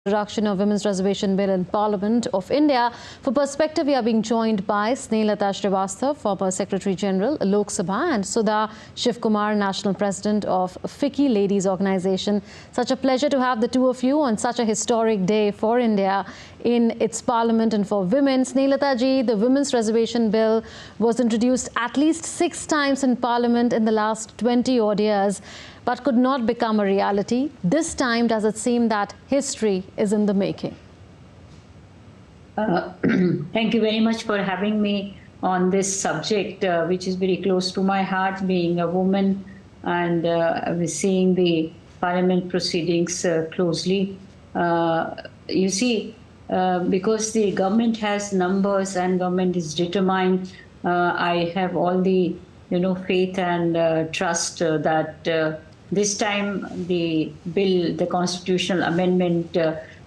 Introduction of Women's Reservation Bill in Parliament of India. For perspective, we are being joined by Snehlata Shrivastava, former Secretary General, Lok Sabha, and Sudha Shivkumar, National President of FICCI Ladies Organization. Such a pleasure to have the two of you on such a historic day for India in its Parliament and for women. Snehlata ji, the Women's Reservation Bill was introduced at least 6 times in Parliament in the last 20 odd years, but could not become a reality. This time, does it seem that history is in the making? Thank you very much for having me on this subject, which is very close to my heart, being a woman and seeing the Parliament proceedings closely. You see, because the government has numbers and government is determined, I have all the faith and trust that this time the bill, the constitutional amendment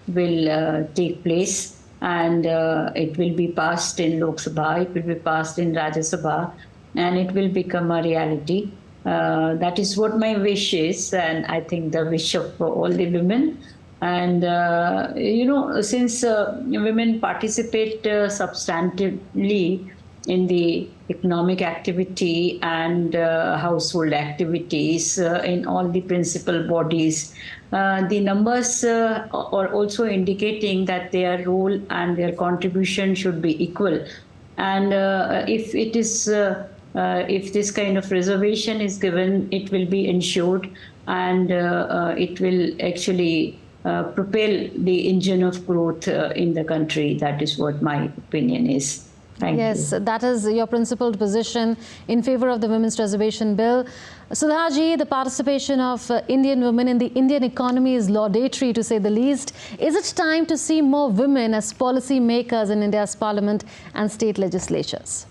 will take place, and it will be passed in Lok Sabha, it will be passed in Rajya Sabha, and it will become a reality. That is what my wish is, and I think the wish of all the women. And since women participate substantively in the economic activity and household activities in all the principal bodies, the numbers are also indicating that their role and their contribution should be equal. And if it is if this kind of reservation is given, it will be ensured, and it will actually propel the engine of growth in the country. That is what my opinion is. Thank you. Yes, that is your principled position in favor of the Women's Reservation Bill. Sudhaji, the participation of Indian women in the Indian economy is laudatory, to say the least. Is it time to see more women as policy makers in India's parliament and state legislatures?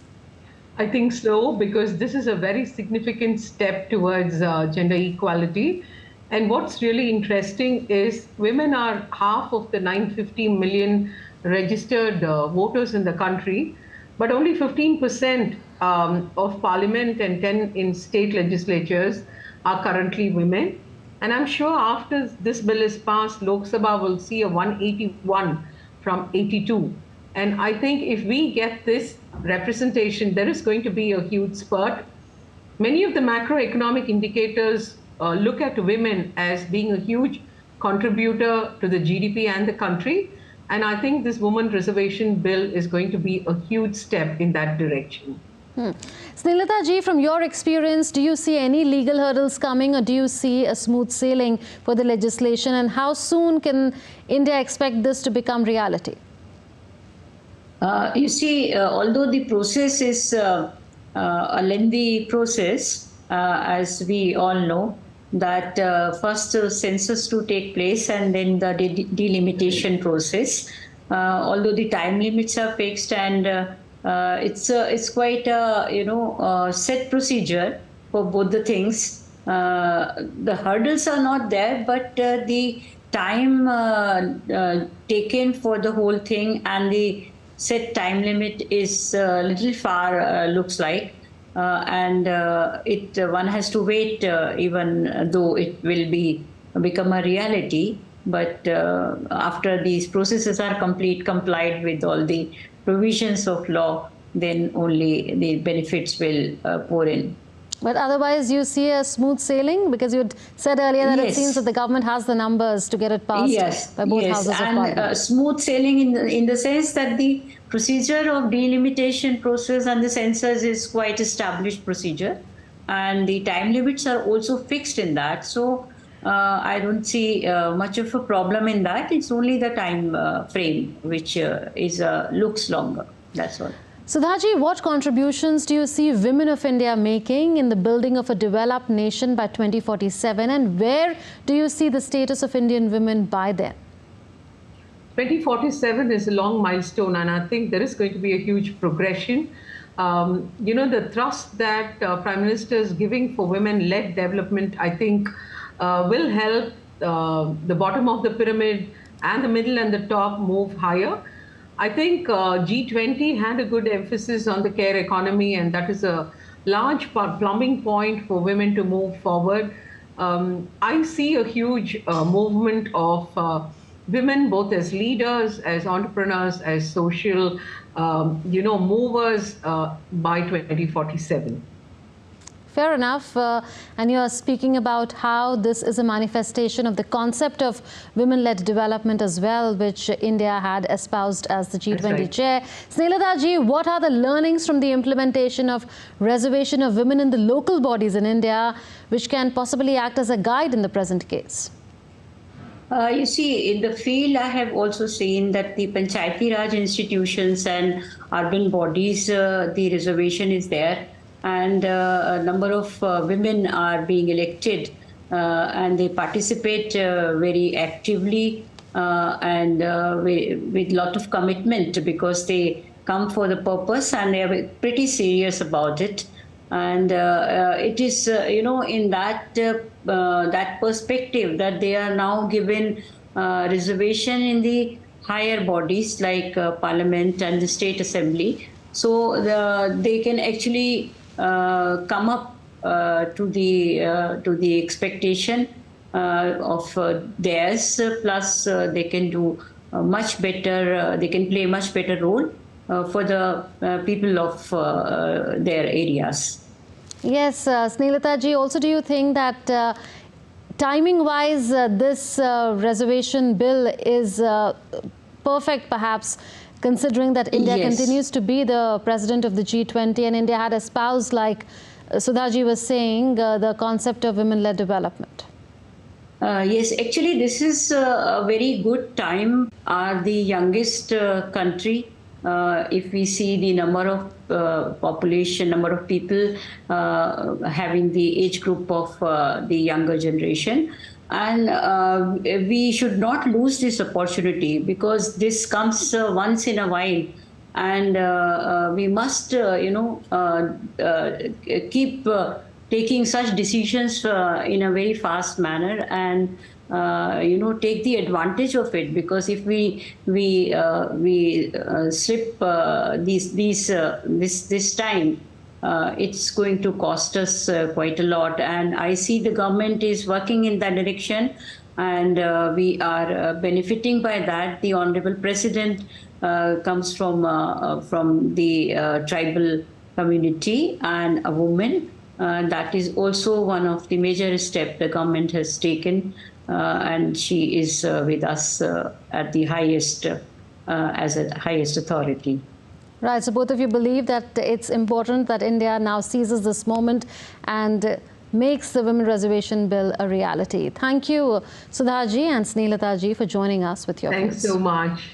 I think so, because this is a very significant step towards gender equality. And what's really interesting is women are half of the 950 million registered voters in the country, but only 15% of parliament and 10 in state legislatures are currently women. And I'm sure after this bill is passed, Lok Sabha will see a 181 from 82. And I think if we get this representation, there is going to be a huge spurt. Many of the macroeconomic indicators look at women as being a huge contributor to the GDP and the country. And I think this Women Reservation Bill is going to be a huge step in that direction. Snehlata ji, from your experience, do you see any legal hurdles coming, or do you see a smooth sailing for the legislation? And how soon can India expect this to become reality? You see, although the process is a lengthy process, as we all know, that first census to take place and then the delimitation process. Although the time limits are fixed, and it's quite a set procedure for both the things. The hurdles are not there, but the time taken for the whole thing and the set time limit is a little far, looks like. One has to wait, even though it will become a reality. But after these processes are complied with all the provisions of law, then only the benefits will pour in. But otherwise, you see a smooth sailing, because you said earlier that Yes. it seems that the government has the numbers to get it passed by both houses of parliament. And smooth sailing in the sense that the procedure of delimitation process and the census is quite established procedure, and the time limits are also fixed in that. So I don't see much of a problem in that. It's only the time frame which looks longer. That's all. Sudhaji, what contributions do you see women of India making in the building of a developed nation by 2047, and where do you see the status of Indian women by then? 2047 is a long milestone, and I think there is going to be a huge progression. The thrust that Prime Minister is giving for women-led development, I think, will help the bottom of the pyramid and the middle and the top move higher. I think G20 had a good emphasis on the care economy, and that is a large plumbing point for women to move forward. I see a huge movement of women both as leaders, as entrepreneurs, as social, movers by 2047. Fair enough. And you are speaking about how this is a manifestation of the concept of women-led development as well, which India had espoused as the G20 chair. Snehlata ji, what are the learnings from the implementation of reservation of women in the local bodies in India, which can possibly act as a guide in the present case? You see, in the field, I have also seen that the Panchayati Raj institutions and urban bodies, the reservation is there. And a number of women are being elected and they participate very actively and with lot of commitment, because they come for the purpose and they are pretty serious about it. And it is, in that that perspective that they are now given reservation in the higher bodies like Parliament and the State Assembly. So they can actually come up to the expectation of theirs, plus they can do much better, they can play a much better role for the people of their areas. Yes, Snehlata ji, also do you think that timing-wise this reservation bill is perfect perhaps, considering that India continues to be the president of the G20 and India had espoused, like Sudhaji was saying, the concept of women-led development? Yes, actually this is a very good time. Are the youngest country. If we see the number of population, number of people having the age group of the younger generation. And we should not lose this opportunity, because this comes once in a while, and we must, keep taking such decisions in a very fast manner, and take the advantage of it. Because if we slip this time, it's going to cost us quite a lot. And I see the government is working in that direction, and we are benefiting by that. The Honorable President comes from the tribal community and a woman. That is also one of the major steps the government has taken, and she is with us at the highest, as a highest authority. Right, so both of you believe that it's important that India now seizes this moment and makes the Women Reservation Bill a reality. Thank you, Sudhaji and Snehlata ji, for joining us with your Thanks so much.